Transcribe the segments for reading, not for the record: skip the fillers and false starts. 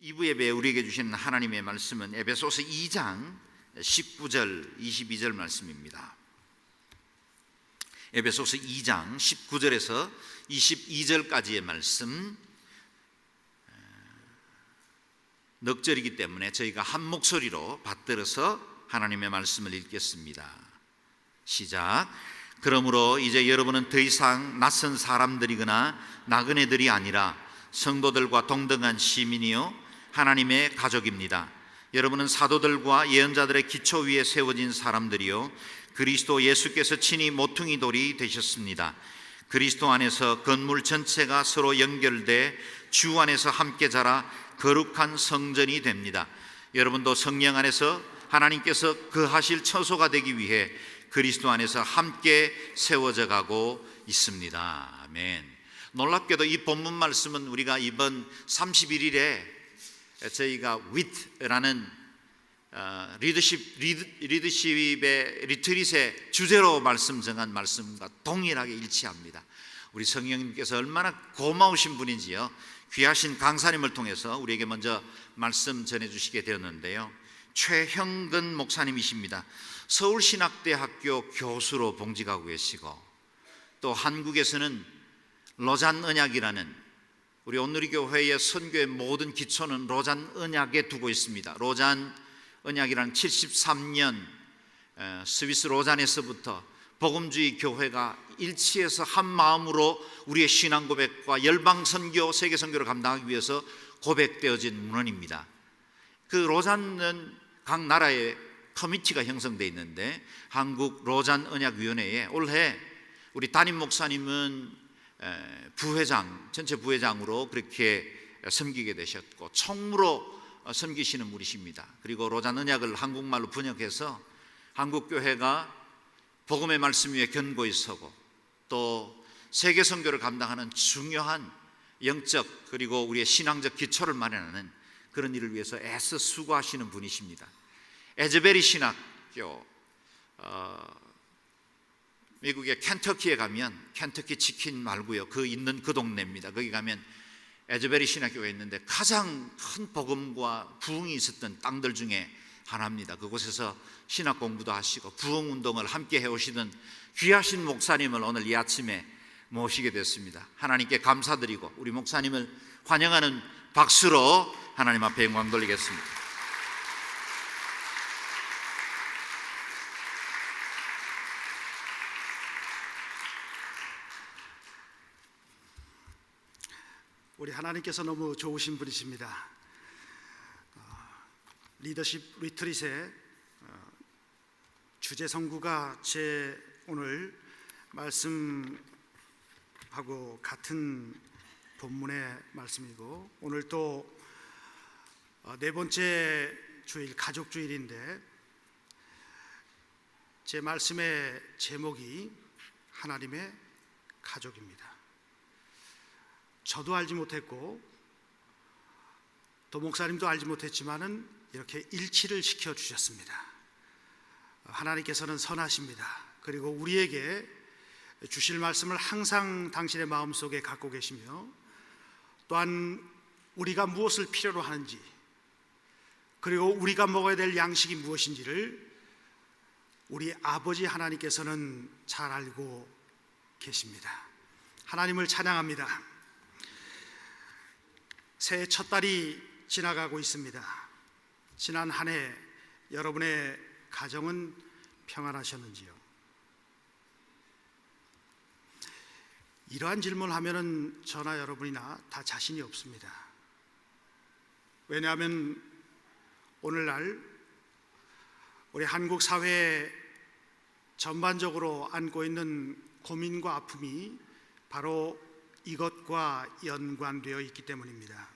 2부 예배에 우리에게 주시는 하나님의 말씀은 에베소서 2장 19절 22절 말씀입니다. 에베소서 2장 19절에서 22절까지의 말씀, 넉절이기 때문에 저희가 한 목소리로 받들어서 하나님의 말씀을 읽겠습니다. 시작. 그러므로 이제 여러분은 더 이상 낯선 사람들이거나 나그네들이 아니라 성도들과 동등한 시민이요 하나님의 가족입니다. 여러분은 사도들과 예언자들의 기초 위에 세워진 사람들이요 그리스도 예수께서 친히 모퉁이 돌이 되셨습니다. 그리스도 안에서 건물 전체가 서로 연결돼 주 안에서 함께 자라 거룩한 성전이 됩니다. 여러분도 성령 안에서 하나님께서 거하실 처소가 되기 위해 그리스도 안에서 함께 세워져 가고 있습니다. 아멘. 놀랍게도 이 본문 말씀은 우리가 이번 31일에 저희가 WIT라는 리더십의 리트릿의 주제로 말씀 정한 말씀과 동일하게 일치합니다. 우리 성령님께서 얼마나 고마우신 분인지요. 귀하신 강사님을 통해서 우리에게 먼저 말씀 전해주시게 되었는데요, 최형근 목사님이십니다. 서울신학대학교 교수로 봉직하고 계시고, 또 한국에서는 로잔 언약이라는, 우리 온누리교회의 선교의 모든 기초는 로잔 언약에 두고 있습니다. 로잔 언약이라는 73년 스위스 로잔에서부터 복음주의 교회가 일치해서 한 마음으로 우리의 신앙 고백과 열방 선교, 세계 선교를 감당하기 위해서 고백되어진 문헌입니다. 그 로잔은 각 나라의 커미티가 형성되어 있는데, 한국 로잔 언약위원회에 올해 우리 담임 목사님은 부회장, 전체 부회장으로 그렇게 섬기게 되셨고, 총무로 섬기시는 분이십니다. 그리고 로잔 언약을 한국말로 번역해서 한국교회가 복음의 말씀 위에 견고히 서고 또 세계 선교를 감당하는 중요한 영적 그리고 우리의 신앙적 기초를 마련하는 그런 일을 위해서 애써 수고하시는 분이십니다. 에즈베리 신학교, 미국의 켄터키에 가면, 켄터키 치킨 말고요, 그 있는 그 동네입니다. 거기 가면 에즈베리 신학교가 있는데 가장 큰 복음과 부흥이 있었던 땅들 중에 하나입니다. 그곳에서 신학 공부도 하시고 부흥 운동을 함께 해오시던 귀하신 목사님을 오늘 이 아침에 모시게 됐습니다. 하나님께 감사드리고 우리 목사님을 환영하는 박수로 하나님 앞에 영광 돌리겠습니다. 우리 하나님께서 너무 좋으신 분이십니다. 리더십 리트릿의 주제 선구가 제 오늘 말씀하고 같은 본문의 말씀이고, 오늘 또 네 번째 주일, 가족 주일인데 제 말씀의 제목이 하나님의 가족입니다. 저도 알지 못했고 도 목사님도 알지 못했지만은 이렇게 일치를 시켜주셨습니다. 하나님께서는 선하십니다. 그리고 우리에게 주실 말씀을 항상 당신의 마음속에 갖고 계시며, 또한 우리가 무엇을 필요로 하는지, 그리고 우리가 먹어야 될 양식이 무엇인지를 우리 아버지 하나님께서는 잘 알고 계십니다. 하나님을 찬양합니다. 새해 첫 달이 지나가고 있습니다. 지난 한 해 여러분의 가정은 평안하셨는지요? 이러한 질문을 하면은 저나 여러분이나 다 자신이 없습니다. 왜냐하면 오늘날 우리 한국 사회에 전반적으로 안고 있는 고민과 아픔이 바로 이것과 연관되어 있기 때문입니다.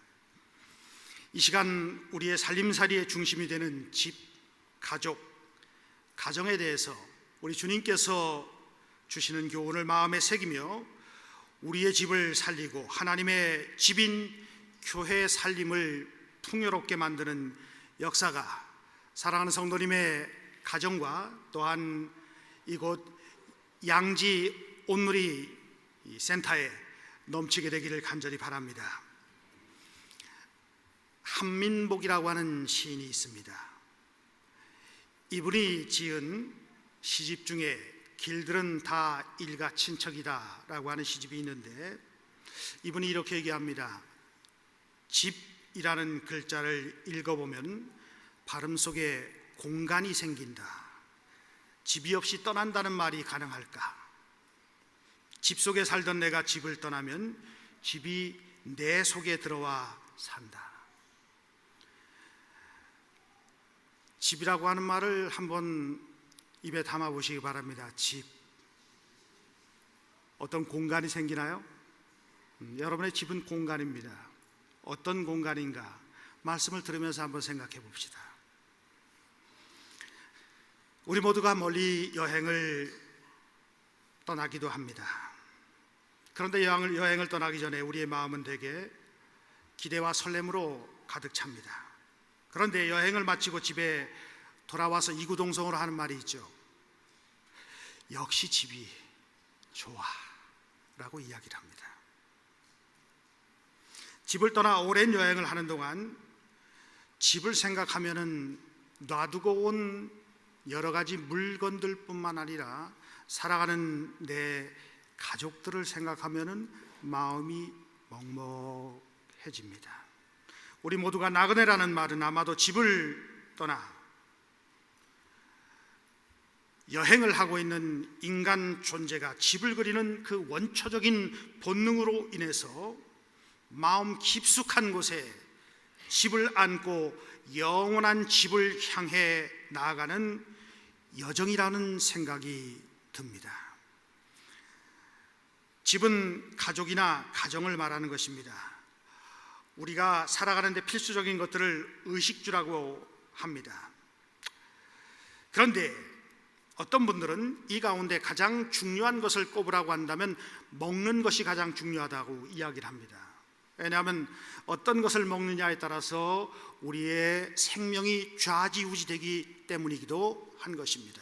이 시간 우리의 살림살이의 중심이 되는 집, 가족, 가정에 대해서 우리 주님께서 주시는 교훈을 마음에 새기며 우리의 집을 살리고 하나님의 집인 교회의 살림을 풍요롭게 만드는 역사가 사랑하는 성도님의 가정과 또한 이곳 양지 온누리 센터에 넘치게 되기를 간절히 바랍니다. 한민복이라고 하는 시인이 있습니다. 이분이 지은 시집 중에 길들은 다 일가 친척이다 라고 하는 시집이 있는데, 이분이 이렇게 얘기합니다. 집이라는 글자를 읽어보면 발음 속에 공간이 생긴다. 집이 없이 떠난다는 말이 가능할까? 집 속에 살던 내가 집을 떠나면 집이 내 속에 들어와 산다. 집이라고 하는 말을 한번 입에 담아 보시기 바랍니다. 집. 어떤 공간이 생기나요? 여러분의 집은 공간입니다. 어떤 공간인가? 말씀을 들으면서 한번 생각해 봅시다. 우리 모두가 멀리 여행을 떠나기도 합니다. 그런데 여행을 떠나기 전에 우리의 마음은 대개 기대와 설렘으로 가득 찹니다. 그런데 여행을 마치고 집에 돌아와서 이구동성으로 하는 말이 있죠. 역시 집이 좋아 라고 이야기를 합니다. 집을 떠나 오랜 여행을 하는 동안 집을 생각하면은 놔두고 온 여러 가지 물건들 뿐만 아니라 살아가는 내 가족들을 생각하면은 마음이 먹먹해집니다. 우리 모두가 나그네라는 말은 아마도 집을 떠나 여행을 하고 있는 인간 존재가 집을 그리는 그 원초적인 본능으로 인해서 마음 깊숙한 곳에 집을 안고 영원한 집을 향해 나아가는 여정이라는 생각이 듭니다. 집은 가족이나 가정을 말하는 것입니다. 우리가 살아가는 데 필수적인 것들을 의식주라고 합니다. 그런데 어떤 분들은 이 가운데 가장 중요한 것을 꼽으라고 한다면 먹는 것이 가장 중요하다고 이야기를 합니다. 왜냐하면 어떤 것을 먹느냐에 따라서 우리의 생명이 좌지우지되기 때문이기도 한 것입니다.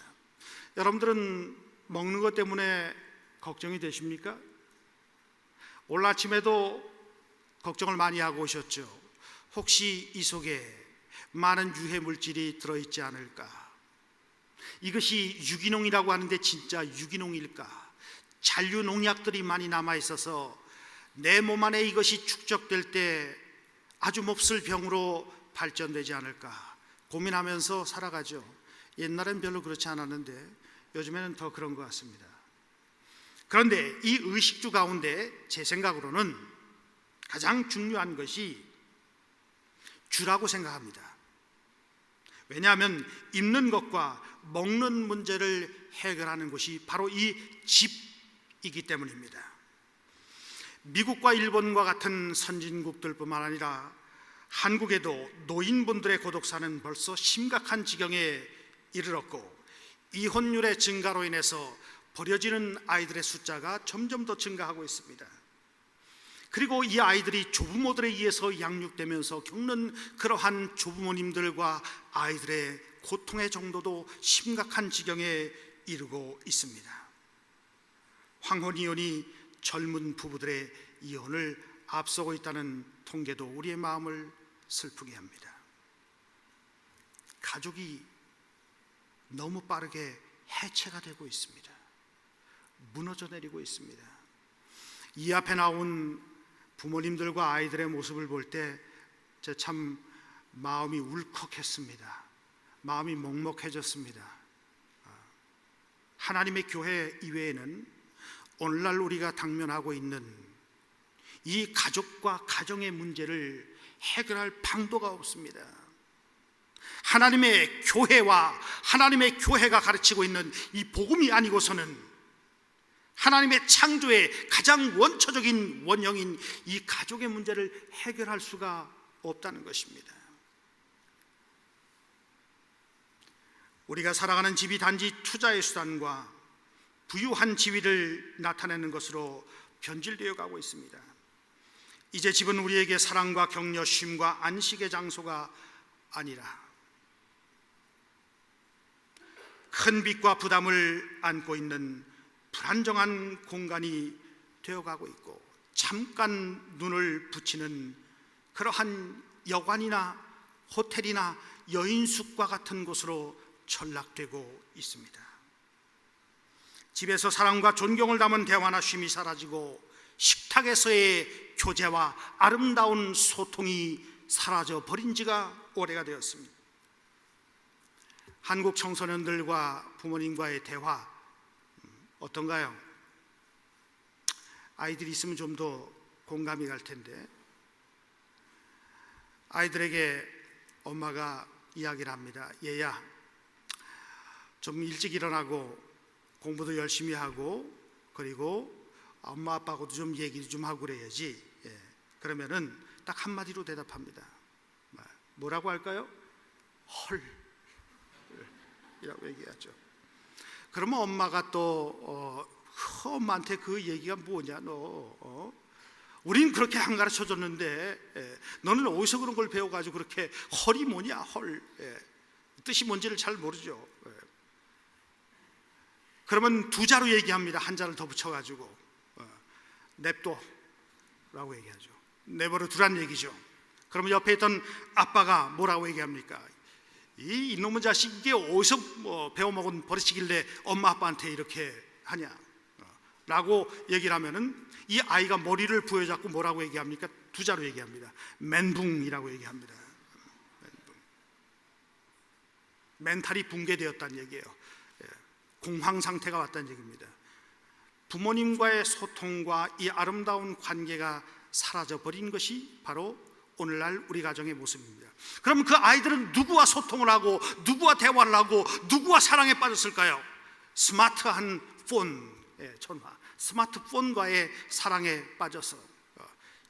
여러분들은 먹는 것 때문에 걱정이 되십니까? 오늘 아침에도 걱정을 많이 하고 오셨죠. 혹시 이 속에 많은 유해 물질이 들어있지 않을까? 이것이 유기농이라고 하는데 진짜 유기농일까? 잔류 농약들이 많이 남아 있어서 내 몸 안에 이것이 축적될 때 아주 몹쓸 병으로 발전되지 않을까 고민하면서 살아가죠. 옛날엔 별로 그렇지 않았는데 요즘에는 더 그런 것 같습니다. 그런데 이 의식주 가운데 제 생각으로는 가장 중요한 것이 주라고 생각합니다. 왜냐하면 입는 것과 먹는 문제를 해결하는 것이 바로 이 집이기 때문입니다. 미국과 일본과 같은 선진국들뿐만 아니라 한국에도 노인분들의 고독사는 벌써 심각한 지경에 이르렀고, 이혼율의 증가로 인해서 버려지는 아이들의 숫자가 점점 더 증가하고 있습니다. 그리고 이 아이들이 조부모들에 의해서 양육되면서 겪는 그러한 조부모님들과 아이들의 고통의 정도도 심각한 지경에 이르고 있습니다. 황혼이혼이 젊은 부부들의 이혼을 앞서고 있다는 통계도 우리의 마음을 슬프게 합니다. 가족이 너무 빠르게 해체가 되고 있습니다. 무너져 내리고 있습니다. 이 앞에 나온 부모님들과 아이들의 모습을 볼 때 참 마음이 울컥했습니다. 마음이 먹먹해졌습니다. 하나님의 교회 이외에는 오늘날 우리가 당면하고 있는 이 가족과 가정의 문제를 해결할 방도가 없습니다. 하나님의 교회와 하나님의 교회가 가르치고 있는 이 복음이 아니고서는 하나님의 창조의 가장 원초적인 원형인 이 가족의 문제를 해결할 수가 없다는 것입니다. 우리가 살아가는 집이 단지 투자의 수단과 부유한 지위를 나타내는 것으로 변질되어 가고 있습니다. 이제 집은 우리에게 사랑과 격려, 쉼과 안식의 장소가 아니라 큰 빚과 부담을 안고 있는 불안정한 공간이 되어가고 있고, 잠깐 눈을 붙이는 그러한 여관이나 호텔이나 여인숙과 같은 곳으로 전락되고 있습니다. 집에서 사랑과 존경을 담은 대화나 쉼이 사라지고 식탁에서의 교제와 아름다운 소통이 사라져 버린 지가 오래가 되었습니다. 한국 청소년들과 부모님과의 대화 어떤가요? 아이들이 있으면 좀 더 공감이 갈 텐데, 아이들에게 엄마가 이야기를 합니다. 얘야, 좀 일찍 일어나고 공부도 열심히 하고 그리고 엄마 아빠하고도 좀 얘기도 좀 하고 그래야지. 그러면은 딱 한마디로 대답합니다. 뭐라고 할까요? 헐 이라고 얘기하죠. 그러면 엄마가 또 엄마한테 그 얘기가 뭐냐, 너 우린 그렇게 안 가르쳐 줬는데 너는 어디서 그런 걸 배워가지고 그렇게 헐이 뭐냐, 헐 뜻이 뭔지를 잘 모르죠. 그러면 두 자로 얘기합니다. 한 자를 더 붙여가지고 냅둬 라고 얘기하죠. 내버려 두란 얘기죠. 그러면 옆에 있던 아빠가 뭐라고 얘기합니까? 이 이놈의 자식, 이게 어디서 배워먹은 버릇이길래 엄마 아빠한테 이렇게 하냐 라고 얘기를 하면은 이 아이가 머리를 부여잡고 뭐라고 얘기합니까? 두 자로 얘기합니다. 멘붕이라고 얘기합니다. 멘탈이 붕괴되었다는 얘기예요. 공황 상태가 왔다는 얘기입니다. 부모님과의 소통과 이 아름다운 관계가 사라져 버린 것이 바로 오늘날 우리 가정의 모습입니다. 그럼 그 아이들은 누구와 소통을 하고 누구와 대화를 하고 누구와 사랑에 빠졌을까요? 스마트한 폰의 전화, 스마트폰과의 사랑에 빠져서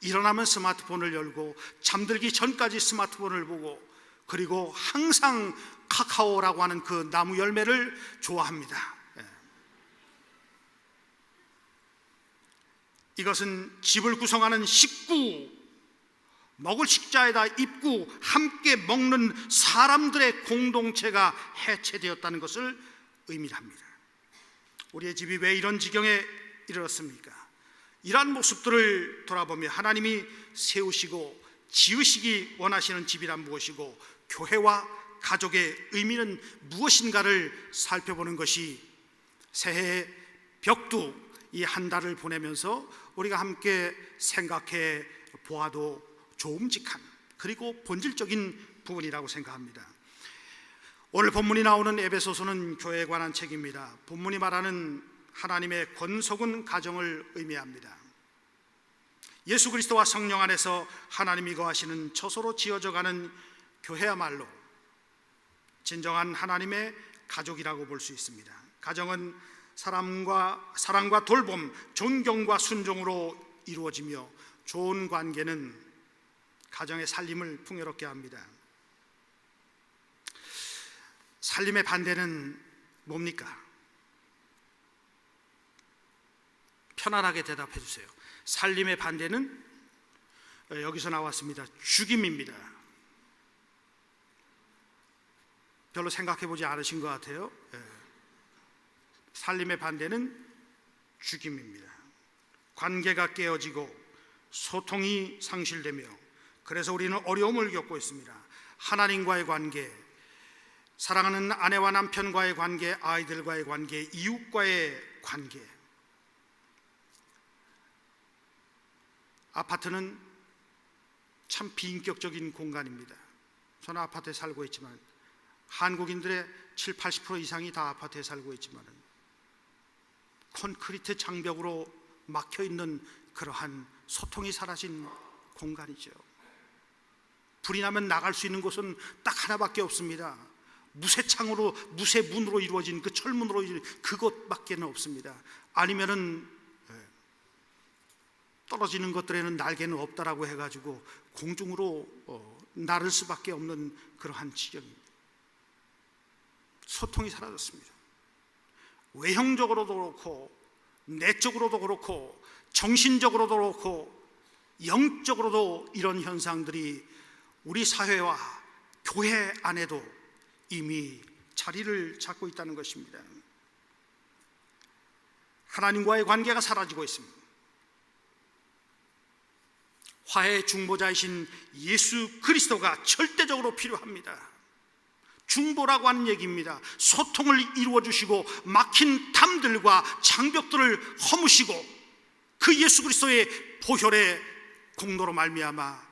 일어나면 스마트폰을 열고 잠들기 전까지 스마트폰을 보고 그리고 항상 카카오라고 하는 그 나무 열매를 좋아합니다. 이것은 집을 구성하는 식구, 먹을 식자에다 입구, 함께 먹는 사람들의 공동체가 해체되었다는 것을 의미합니다. 우리의 집이 왜 이런 지경에 이르렀습니까? 이러한 모습들을 돌아보며 하나님이 세우시고 지으시기 원하시는 집이란 무엇이고 교회와 가족의 의미는 무엇인가를 살펴보는 것이 새해 벽두 이 한 달을 보내면서 우리가 함께 생각해 보아도 좋음직한 그리고 본질적인 부분이라고 생각합니다. 오늘 본문이 나오는 에베소서는 교회에 관한 책입니다. 본문이 말하는 하나님의 권속은 가정을 의미합니다. 예수 그리스도와 성령 안에서 하나님이 거하시는 처소로 지어져가는 교회야말로 진정한 하나님의 가족이라고 볼 수 있습니다. 가정은 사랑과 돌봄, 존경과 순종으로 이루어지며 좋은 관계는 가정의 살림을 풍요롭게 합니다. 살림의 반대는 뭡니까? 편안하게 대답해 주세요. 살림의 반대는 여기서 나왔습니다. 죽임입니다. 별로 생각해 보지 않으신 것 같아요. 살림의 반대는 죽임입니다. 관계가 깨어지고 소통이 상실되며 그래서 우리는 어려움을 겪고 있습니다. 하나님과의 관계, 사랑하는 아내와 남편과의 관계, 아이들과의 관계, 이웃과의 관계. 아파트는 참 비인격적인 공간입니다. 저는 아파트에 살고 있지만 한국인들의 70-80% 이상이 다 아파트에 살고 있지만 콘크리트 장벽으로 막혀있는 그러한 소통이 사라진 공간이죠. 불이 나면 나갈 수 있는 곳은 딱 하나밖에 없습니다. 무쇠창으로, 무쇠문으로 이루어진 그 철문으로 이루어진 그것밖에는 없습니다. 아니면은 떨어지는 것들에는 날개는 없다라고 해가지고 공중으로 나를 수밖에 없는 그러한 지경입니다. 소통이 사라졌습니다. 외형적으로도 그렇고 내적으로도 그렇고 정신적으로도 그렇고 영적으로도 이런 현상들이 우리 사회와 교회 안에도 이미 자리를 잡고 있다는 것입니다. 하나님과의 관계가 사라지고 있습니다. 화해의 중보자이신 예수 그리스도가 절대적으로 필요합니다. 중보라고 하는 얘기입니다. 소통을 이루어 주시고 막힌 담들과 장벽들을 허무시고 그 예수 그리스도의 보혈의 공로로 말미암아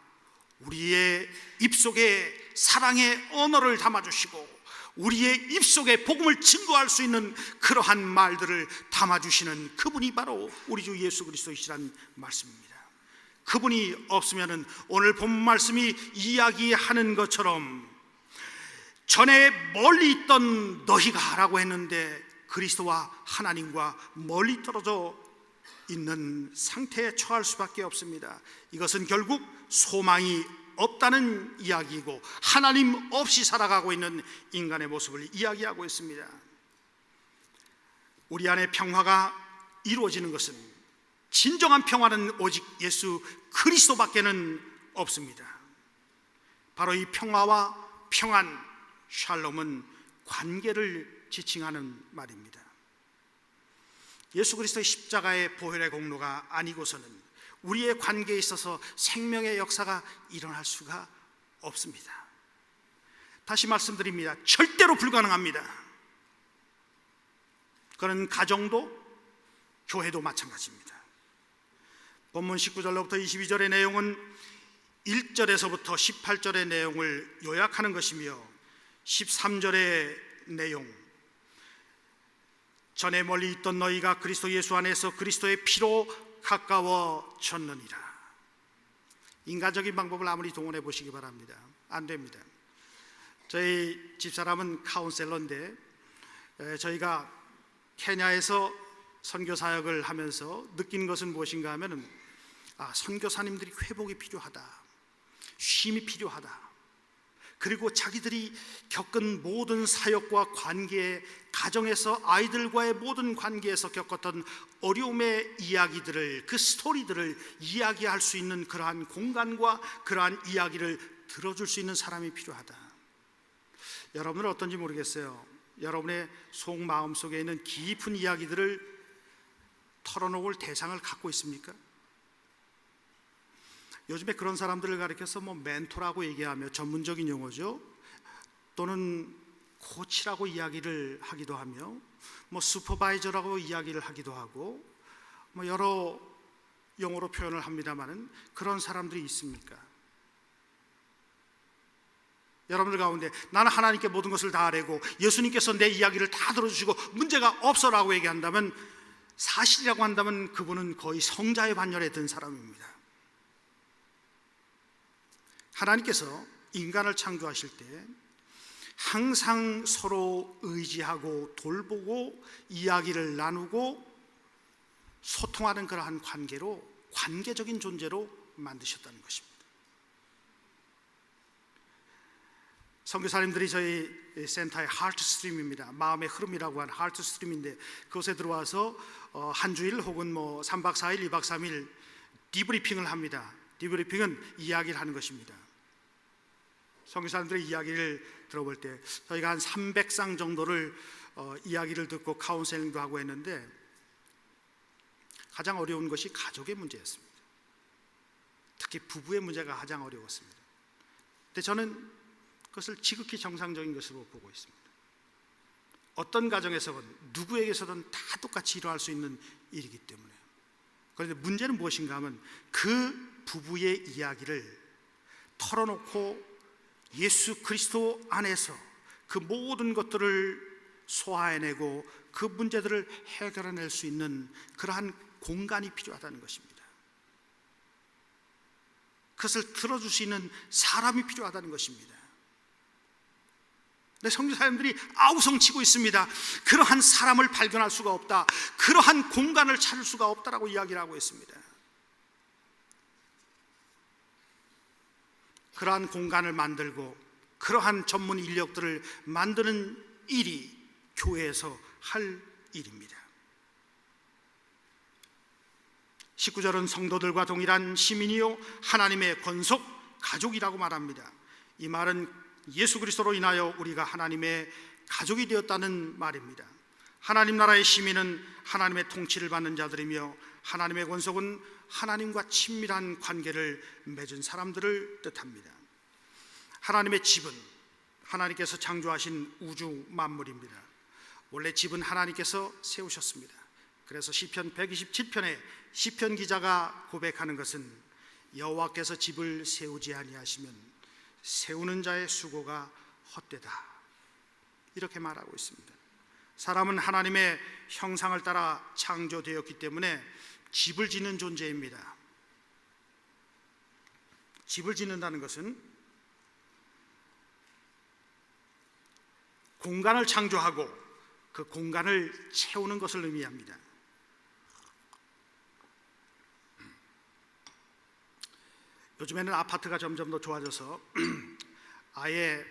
우리의 입속에 사랑의 언어를 담아주시고 우리의 입속에 복음을 증거할 수 있는 그러한 말들을 담아주시는 그분이 바로 우리 주 예수 그리스도이시라는 말씀입니다. 그분이 없으면 오늘 본 말씀이 이야기하는 것처럼 전에 멀리 있던 너희가 라고 했는데 그리스도와 하나님과 멀리 떨어져 있는 상태에 처할 수밖에 없습니다. 이것은 결국 소망이 없다는 이야기이고 하나님 없이 살아가고 있는 인간의 모습을 이야기하고 있습니다. 우리 안에 평화가 이루어지는 것은, 진정한 평화는 오직 예수 그리스도밖에는 없습니다. 바로 이 평화와 평안, 샬롬은 관계를 지칭하는 말입니다. 예수 그리스도의 십자가의 보혈의 공로가 아니고서는 우리의 관계에 있어서 생명의 역사가 일어날 수가 없습니다. 다시 말씀드립니다. 절대로 불가능합니다. 그런 가정도 교회도 마찬가지입니다. 본문 19절로부터 22절의 내용은 1절에서부터 18절의 내용을 요약하는 것이며 13절의 내용, 전에 멀리 있던 너희가 그리스도 예수 안에서 그리스도의 피로 가까워졌느니라. 인간적인 방법을 아무리 동원해 보시기 바랍니다. 안 됩니다. 저희 집사람은 카운셀러인데 저희가 케냐에서 선교 사역을 하면서 느낀 것은 무엇인가 하면 선교사님들이 회복이 필요하다, 쉼이 필요하다, 그리고 자기들이 겪은 모든 사역과 관계, 가정에서 아이들과의 모든 관계에서 겪었던 어려움의 이야기들을, 그 스토리들을 이야기할 수 있는 그러한 공간과 그러한 이야기를 들어줄 수 있는 사람이 필요하다. 여러분은 어떤지 모르겠어요. 여러분의 속마음 속에 있는 깊은 이야기들을 털어놓을 대상을 갖고 있습니까? 요즘에 그런 사람들을 가리켜서 멘토라고 얘기하며, 전문적인 용어죠, 또는 코치라고 이야기를 하기도 하며 슈퍼바이저라고 이야기를 하기도 하고 여러 용어로 표현을 합니다마는 그런 사람들이 있습니까? 여러분들 가운데 나는 하나님께 모든 것을 다 아뢰고 예수님께서 내 이야기를 다 들어주시고 문제가 없어라고 얘기한다면, 사실이라고 한다면 그분은 거의 성자의 반열에 든 사람입니다. 하나님께서 인간을 창조하실 때 항상 서로 의지하고 돌보고 이야기를 나누고 소통하는 그러한 관계로, 관계적인 존재로 만드셨다는 것입니다. 선교사님들이 저희 센터의 하트스트림입니다. 마음의 흐름이라고 하는 하트스트림인데, 그곳에 들어와서 한 주일 혹은 3박 4일, 2박 3일 디브리핑을 합니다. 디브리핑은 이야기를 하는 것입니다. 선교사님들의 이야기를 들어볼 때 저희가 한 300상 정도를 이야기를 듣고 카운셀링도 하고 했는데, 가장 어려운 것이 가족의 문제였습니다. 특히 부부의 문제가 가장 어려웠습니다. 근데 저는 그것을 지극히 정상적인 것으로 보고 있습니다. 어떤 가정에서든 누구에게서든 다 똑같이 일어날 수 있는 일이기 때문에. 그런데 문제는 무엇인가 하면 그 부부의 이야기를 털어놓고 예수 그리스도 안에서 그 모든 것들을 소화해내고 그 문제들을 해결해낼 수 있는 그러한 공간이 필요하다는 것입니다. 그것을 들어줄 수 있는 사람이 필요하다는 것입니다. 근데 선교사님들이 아우성치고 있습니다. 그러한 사람을 발견할 수가 없다, 그러한 공간을 찾을 수가 없다라고 이야기를 하고 있습니다. 그러한 공간을 만들고 그러한 전문 인력들을 만드는 일이 교회에서 할 일입니다. 19절은 성도들과 동일한 시민이요 하나님의 권속 가족이라고 말합니다. 이 말은 예수 그리스도로 인하여 우리가 하나님의 가족이 되었다는 말입니다. 하나님 나라의 시민은 하나님의 통치를 받는 자들이며 하나님의 권속은 하나님과 친밀한 관계를 맺은 사람들을 뜻합니다. 하나님의 집은 하나님께서 창조하신 우주 만물입니다. 원래 집은 하나님께서 세우셨습니다. 그래서 시편 127편에 시편 기자가 고백하는 것은 여호와께서 집을 세우지 아니하시면 세우는 자의 수고가 헛되다, 이렇게 말하고 있습니다. 사람은 하나님의 형상을 따라 창조되었기 때문에 집을 짓는 존재입니다. 집을 짓는다는 것은 공간을 창조하고 그 공간을 채우는 것을 의미합니다. 요즘에는 아파트가 점점 더 좋아져서 아예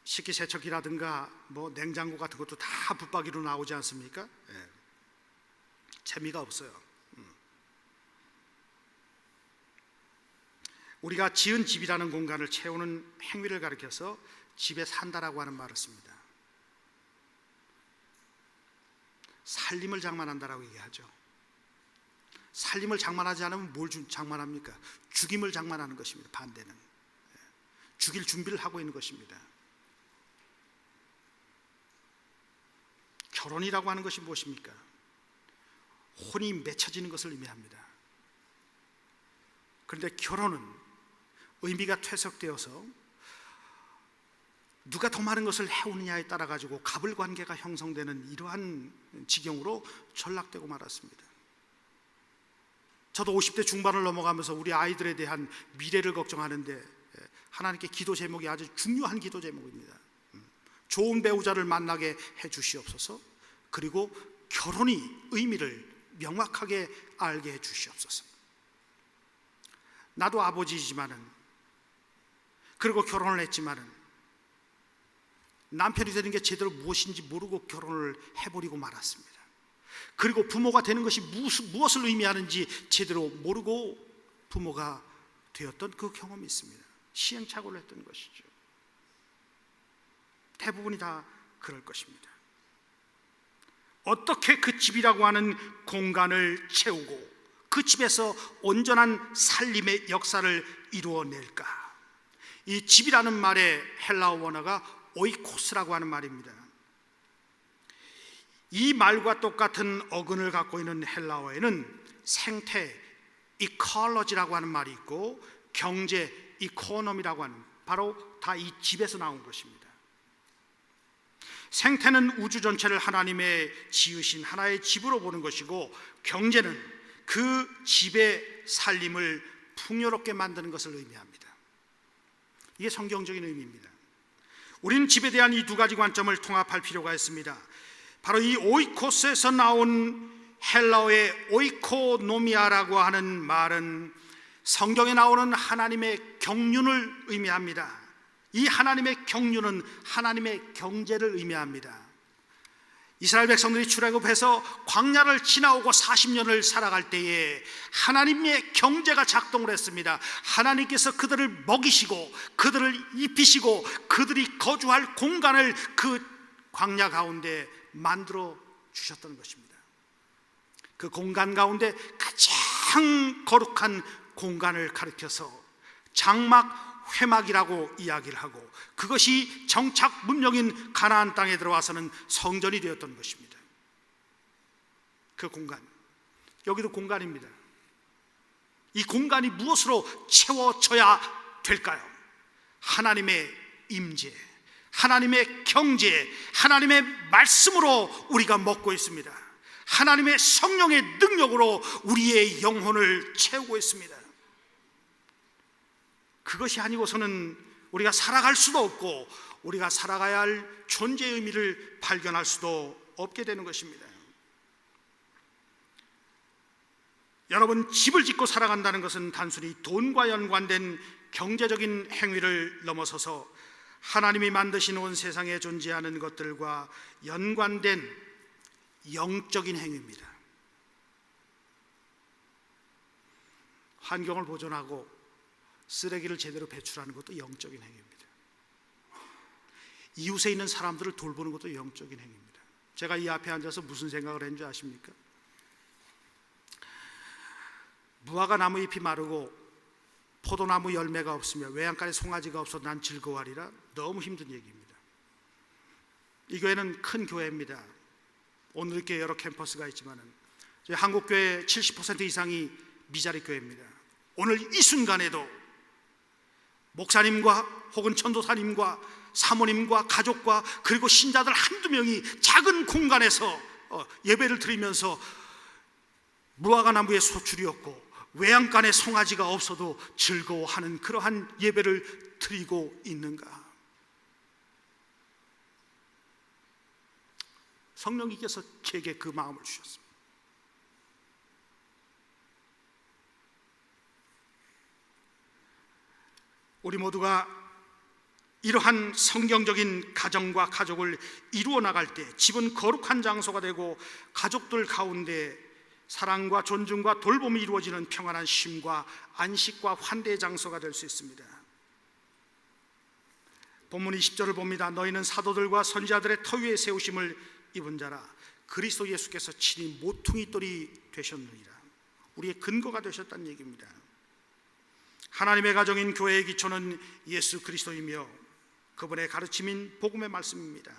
식기세척기라든가 냉장고 같은 것도 다 붙박이로 나오지 않습니까? 재미가 없어요. 우리가 지은 집이라는 공간을 채우는 행위를 가리켜서 집에 산다라고 하는 말을 씁니다. 살림을 장만한다라고 얘기하죠. 살림을 장만하지 않으면 뭘 장만합니까? 죽임을 장만하는 것입니다. 반대는 죽일 준비를 하고 있는 것입니다. 결혼이라고 하는 것이 무엇입니까? 혼이 맺혀지는 것을 의미합니다. 그런데 결혼은 의미가 퇴색되어서 누가 더 많은 것을 해오느냐에 따라 가지고 갑을 관계가 형성되는 이러한 지경으로 전락되고 말았습니다. 저도 50대 중반을 넘어가면서 우리 아이들에 대한 미래를 걱정하는데 하나님께 기도 제목이 아주 중요한 기도 제목입니다. 좋은 배우자를 만나게 해 주시옵소서. 그리고 결혼이 의미를 명확하게 알게 해 주시옵소서. 나도 아버지이지만은, 그리고 결혼을 했지만은 남편이 되는 게 제대로 무엇인지 모르고 결혼을 해버리고 말았습니다. 그리고 부모가 되는 것이 무엇을 의미하는지 제대로 모르고 부모가 되었던 그 경험이 있습니다. 시행착오를 했던 것이죠. 대부분이 다 그럴 것입니다. 어떻게 그 집이라고 하는 공간을 채우고 그 집에서 온전한 살림의 역사를 이루어낼까? 이 집이라는 말의 헬라어 원어가 오이코스라고 하는 말입니다. 이 말과 똑같은 어근을 갖고 있는 헬라어에는 생태, 이컬러지라고 하는 말이 있고 경제, 이코노미라고 하는, 바로 다 이 집에서 나온 것입니다. 생태는 우주 전체를 하나님의 지으신 하나의 집으로 보는 것이고, 경제는 그 집의 살림을 풍요롭게 만드는 것을 의미합니다. 이게 성경적인 의미입니다. 우리는 집에 대한 이 두 가지 관점을 통합할 필요가 있습니다. 바로 이 오이코스에서 나온 헬라어의 오이코노미아라고 하는 말은 성경에 나오는 하나님의 경륜을 의미합니다. 이 하나님의 경륜은 하나님의 경제를 의미합니다. 이스라엘 백성들이 출애굽해서 광야를 지나오고 40년을 살아갈 때에 하나님의 경제가 작동을 했습니다. 하나님께서 그들을 먹이시고 그들을 입히시고 그들이 거주할 공간을 그 광야 가운데 만들어 주셨던 것입니다. 그 공간 가운데 가장 거룩한 공간을 가리켜서 장막, 회막이라고 이야기를 하고, 그것이 정착 문명인 가나안 땅에 들어와서는 성전이 되었던 것입니다. 그 공간, 여기도 공간입니다. 이 공간이 무엇으로 채워져야 될까요? 하나님의 임재, 하나님의 경제, 하나님의 말씀으로 우리가 먹고 있습니다. 하나님의 성령의 능력으로 우리의 영혼을 채우고 있습니다. 그것이 아니고서는 우리가 살아갈 수도 없고 우리가 살아가야 할 존재의 의미를 발견할 수도 없게 되는 것입니다. 여러분, 집을 짓고 살아간다는 것은 단순히 돈과 연관된 경제적인 행위를 넘어서서 하나님이 만드신 온 세상에 존재하는 것들과 연관된 영적인 행위입니다. 환경을 보존하고 쓰레기를 제대로 배출하는 것도 영적인 행위입니다. 이웃에 있는 사람들을 돌보는 것도 영적인 행위입니다. 제가 이 앞에 앉아서 무슨 생각을 했는지 아십니까? 무화과 나무 잎이 마르고 포도나무 열매가 없으며 외양간에 송아지가 없어 난 즐거워하리라. 너무 힘든 얘기입니다. 이 교회는 큰 교회입니다. 오늘 이렇게 여러 캠퍼스가 있지만 저희 한국교회 70% 이상이 미자리 교회입니다. 오늘 이 순간에도 목사님과 혹은 전도사님과 사모님과 가족과 그리고 신자들 한두 명이 작은 공간에서 예배를 드리면서 무화과 나무에 소출이 없고 외양간에 송아지가 없어도 즐거워하는 그러한 예배를 드리고 있는가? 성령님께서 제게 그 마음을 주셨습니다. 우리 모두가 이러한 성경적인 가정과 가족을 이루어 나갈 때 집은 거룩한 장소가 되고 가족들 가운데 사랑과 존중과 돌봄이 이루어지는 평안한 쉼과 안식과 환대의 장소가 될 수 있습니다. 본문 20절을 봅니다. 너희는 사도들과 선지자들의 터 위에 세우심을 입은 자라. 그리스도 예수께서 친히 모퉁이 돌이 되셨느니라. 우리의 근거가 되셨다는 얘기입니다. 하나님의 가정인 교회의 기초는 예수 그리스도이며 그분의 가르침인 복음의 말씀입니다.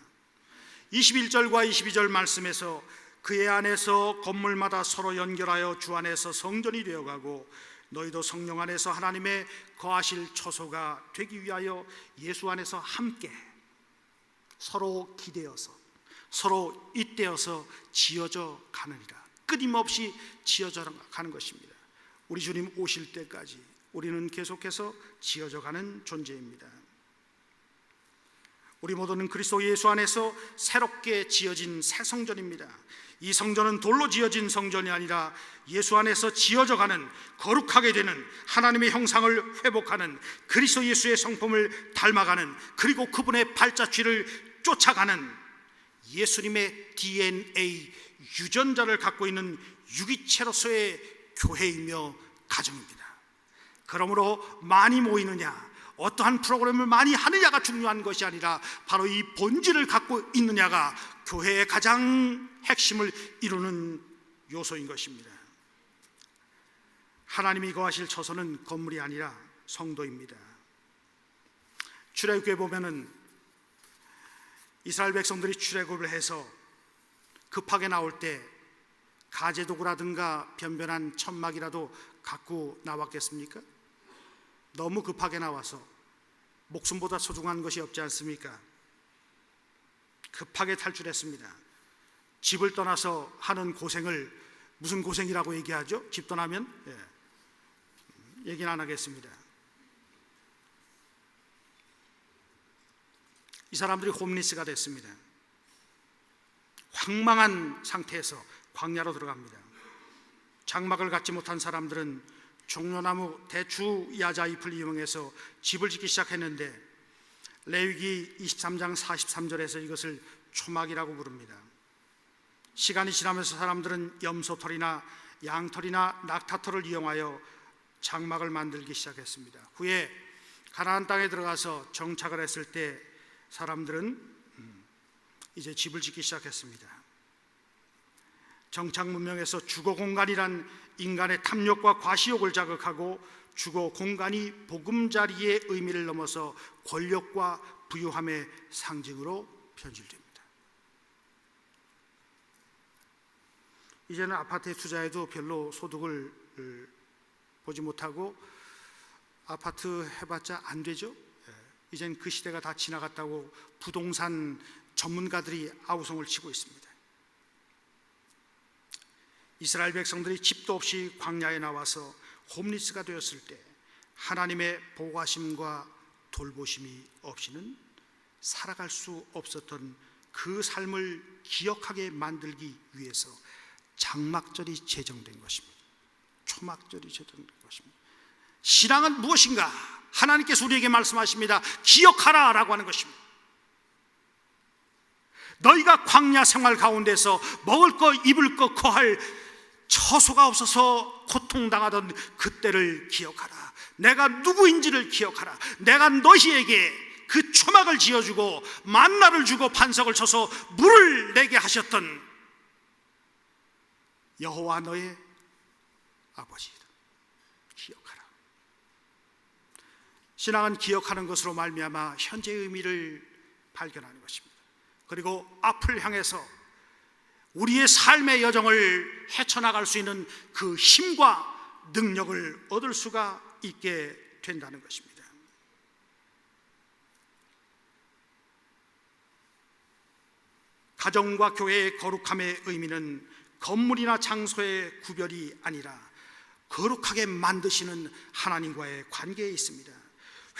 21절과 22절 말씀에서 그의 안에서 건물마다 서로 연결하여 주 안에서 성전이 되어가고 너희도 성령 안에서 하나님의 거하실 처소가 되기 위하여 예수 안에서 함께 서로 기대어서 서로 잇대어서 지어져 가느니라. 끊임없이 지어져 가는 것입니다. 우리 주님 오실 때까지 우리는 계속해서 지어져 가는 존재입니다. 우리 모두는 그리스도 예수 안에서 새롭게 지어진 새 성전입니다. 이 성전은 돌로 지어진 성전이 아니라 예수 안에서 지어져 가는 거룩하게 되는 하나님의 형상을 회복하는 그리스도 예수의 성품을 닮아가는 그리고 그분의 발자취를 쫓아가는 예수님의 DNA 유전자를 갖고 있는 유기체로서의 교회이며 가정입니다. 그러므로 많이 모이느냐 어떠한 프로그램을 많이 하느냐가 중요한 것이 아니라 바로 이 본질을 갖고 있느냐가 교회의 가장 핵심을 이루는 요소인 것입니다. 하나님이 거하실 처소는 건물이 아니라 성도입니다. 출애굽기에 보면은 이스라엘 백성들이 출애굽을 해서 급하게 나올 때 가재도구라든가 변변한 천막이라도 갖고 나왔겠습니까? 너무 급하게 나와서 목숨보다 소중한 것이 없지 않습니까? 급하게 탈출했습니다. 집을 떠나서 하는 고생을 무슨 고생이라고 얘기하죠? 집 떠나면? 얘기는 안 하겠습니다. 이 사람들이 홈리스가 됐습니다. 황망한 상태에서 광야로 들어갑니다. 장막을 갖지 못한 사람들은 종려나무 대추 야자 잎을 이용해서 집을 짓기 시작했는데 레위기 23장 43절에서 이것을 초막이라고 부릅니다. 시간이 지나면서 사람들은 염소털이나 양털이나 낙타털을 이용하여 장막을 만들기 시작했습니다. 후에 가나안 땅에 들어가서 정착을 했을 때 사람들은 이제 집을 짓기 시작했습니다. 정착 문명에서 주거 공간이란 인간의 탐욕과 과시욕을 자극하고 주거 공간이 보금자리의 의미를 넘어서 권력과 부유함의 상징으로 변질됩니다. 이제는 아파트에 투자해도 별로 소득을 보지 못하고 아파트 해봤자 안 되죠. 이젠 그 시대가 다 지나갔다고 부동산 전문가들이 아우성을 치고 있습니다. 이스라엘 백성들이 집도 없이 광야에 나와서 홈리스가 되었을 때 하나님의 보호하심과 돌보심이 없이는 살아갈 수 없었던 그 삶을 기억하게 만들기 위해서 장막절이 제정된 것입니다. 초막절이 제정된 것입니다. 신앙은 무엇인가? 하나님께서 우리에게 말씀하십니다. 기억하라 라고 하는 것입니다. 너희가 광야 생활 가운데서 먹을 것 입을 것 거할 처소가 없어서 고통당하던 그때를 기억하라. 내가 누구인지를 기억하라. 내가 너희에게 그 초막을 지어주고 만나를 주고 반석을 쳐서 물을 내게 하셨던 여호와 너의 아버지이다. 신앙은 기억하는 것으로 말미암아 현재의 의미를 발견하는 것입니다. 그리고 앞을 향해서 우리의 삶의 여정을 헤쳐나갈 수 있는 그 힘과 능력을 얻을 수가 있게 된다는 것입니다. 가정과 교회의 거룩함의 의미는 건물이나 장소의 구별이 아니라 거룩하게 만드시는 하나님과의 관계에 있습니다.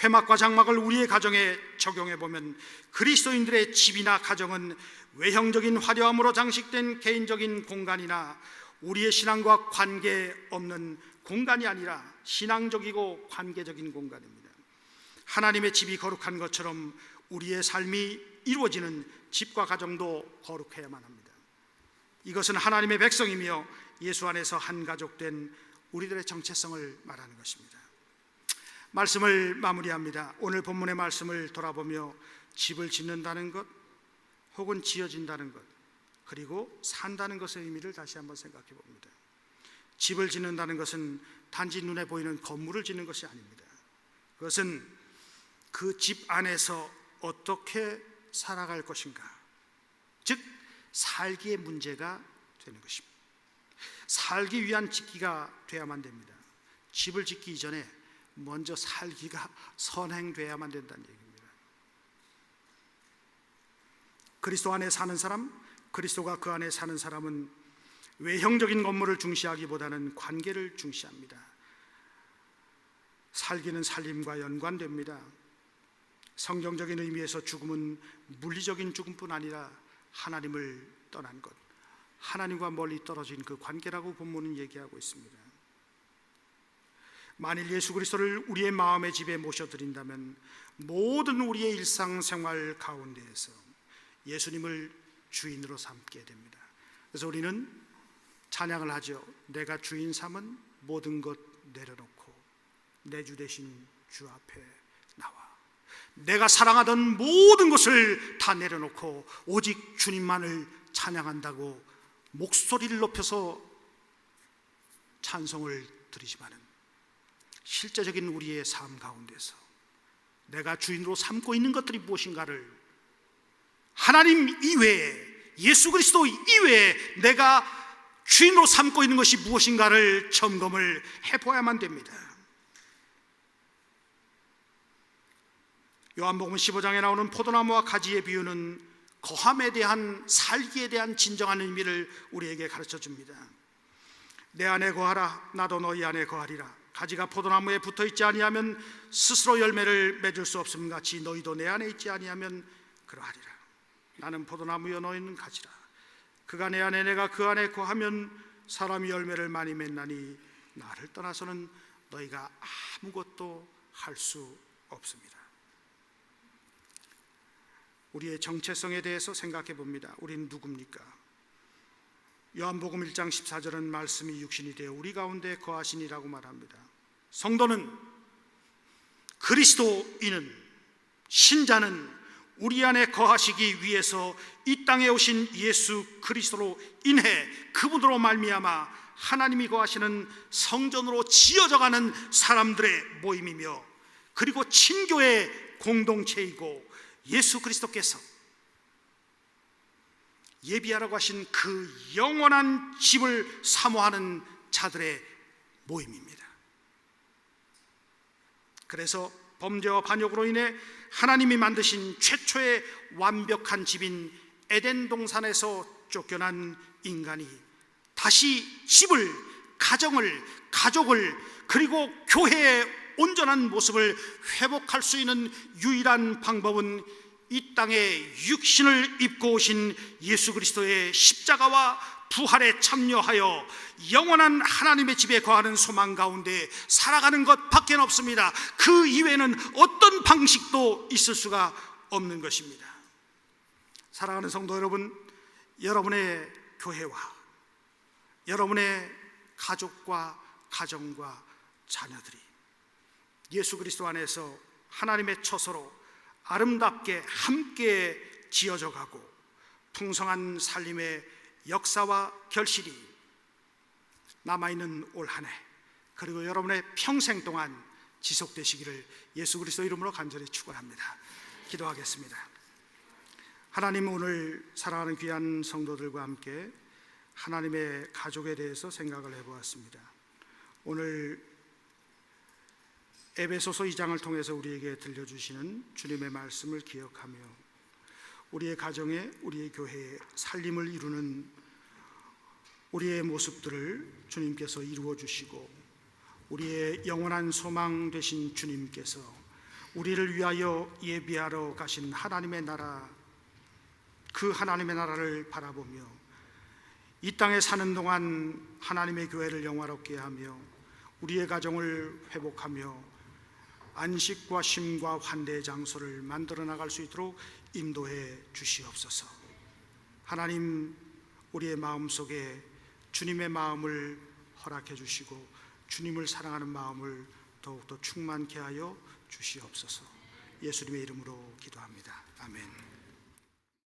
회막과 장막을 우리의 가정에 적용해 보면 그리스도인들의 집이나 가정은 외형적인 화려함으로 장식된 개인적인 공간이나 우리의 신앙과 관계없는 공간이 아니라 신앙적이고 관계적인 공간입니다. 하나님의 집이 거룩한 것처럼 우리의 삶이 이루어지는 집과 가정도 거룩해야만 합니다. 이것은 하나님의 백성이며 예수 안에서 한 가족 된 우리들의 정체성을 말하는 것입니다. 말씀을 마무리합니다. 오늘 본문의 말씀을 돌아보며 집을 짓는다는 것, 혹은 지어진다는 것, 그리고 산다는 것의 의미를 다시 한번 생각해 봅니다. 집을 짓는다는 것은 단지 눈에 보이는 건물을 짓는 것이 아닙니다. 그것은 그 집 안에서 어떻게 살아갈 것인가, 즉 살기의 문제가 되는 것입니다. 살기 위한 짓기가 돼야만 됩니다. 집을 짓기 이전에 먼저 살기가 선행돼야만 된다는 얘기입니다. 그리스도 안에 사는 사람, 그리스도가 그 안에 사는 사람은 외형적인 건물을 중시하기보다는 관계를 중시합니다. 살기는 살림과 연관됩니다. 성경적인 의미에서 죽음은 물리적인 죽음뿐 아니라 하나님을 떠난 것, 하나님과 멀리 떨어진 그 관계라고 본문은 얘기하고 있습니다. 만일 예수 그리스도를 우리의 마음의 집에 모셔드린다면 모든 우리의 일상생활 가운데에서 예수님을 주인으로 삼게 됩니다. 그래서 우리는 찬양을 하죠. 내가 주인 삼은 모든 것 내려놓고 내 주 대신 주 앞에 나와. 내가 사랑하던 모든 것을 다 내려놓고 오직 주님만을 찬양한다고 목소리를 높여서 찬송을 드리지만은 실제적인 우리의 삶 가운데서 내가 주인으로 삼고 있는 것들이 무엇인가를, 하나님 이외에, 예수 그리스도 이외에 내가 주인으로 삼고 있는 것이 무엇인가를 점검을 해봐야만 됩니다. 요한복음 15장에 나오는 포도나무와 가지의 비유는 거함에 대한, 살기에 대한 진정한 의미를 우리에게 가르쳐 줍니다. 내 안에 거하라, 나도 너희 안에 거하리라. 가지가 포도나무에 붙어있지 아니하면 스스로 열매를 맺을 수 없음 같이 너희도 내 안에 있지 아니하면 그러하리라. 나는 포도나무여 너희는 가지라. 그가 내 안에 내가 그 안에 거하면 사람이 열매를 많이 맺나니 나를 떠나서는 너희가 아무것도 할 수 없습니다. 우리의 정체성에 대해서 생각해 봅니다. 우리는 누굽니까? 요한복음 1장 14절은 말씀이 육신이 되어 우리 가운데 거하시니라고 말합니다. 성도는, 그리스도인은, 신자는 우리 안에 거하시기 위해서 이 땅에 오신 예수 그리스도로 인해 그분으로 말미암아 하나님이 거하시는 성전으로 지어져가는 사람들의 모임이며, 그리고 친교의 공동체이고 예수 그리스도께서 예비하라고 하신 그 영원한 집을 사모하는 자들의 모임입니다. 그래서 범죄와 반역으로 인해 하나님이 만드신 최초의 완벽한 집인 에덴 동산에서 쫓겨난 인간이 다시 집을, 가정을, 가족을, 그리고 교회의 온전한 모습을 회복할 수 있는 유일한 방법은 이 땅에 육신을 입고 오신 예수 그리스도의 십자가와 부활에 참여하여 영원한 하나님의 집에 거하는 소망 가운데 살아가는 것 밖에 없습니다. 그 이외에는 어떤 방식도 있을 수가 없는 것입니다. 사랑하는 성도 여러분, 여러분의 교회와 여러분의 가족과 가정과 자녀들이 예수 그리스도 안에서 하나님의 처소로 아름답게 함께 지어져 가고 풍성한 살림의 역사와 결실이 남아있는 올 한 해, 그리고 여러분의 평생 동안 지속되시기를 예수 그리스도 이름으로 간절히 축원합니다. 기도하겠습니다. 하나님, 오늘 사랑하는 귀한 성도들과 함께 하나님의 가족에 대해서 생각을 해보았습니다. 오늘 에베소서 2장을 통해서 우리에게 들려주시는 주님의 말씀을 기억하며 우리의 가정에, 우리의 교회에 살림을 이루는 우리의 모습들을 주님께서 이루어 주시고, 우리의 영원한 소망 되신 주님께서 우리를 위하여 예비하러 가신 하나님의 나라, 그 하나님의 나라를 바라보며 이 땅에 사는 동안 하나님의 교회를 영화롭게 하며 우리의 가정을 회복하며 안식과 쉼과 환대의 장소를 만들어 나갈 수 있도록 인도해 주시옵소서. 하나님, 우리의 마음속에 주님의 마음을 허락해 주시고 주님을 사랑하는 마음을 더욱더 충만케 하여 주시옵소서. 예수님의 이름으로 기도합니다.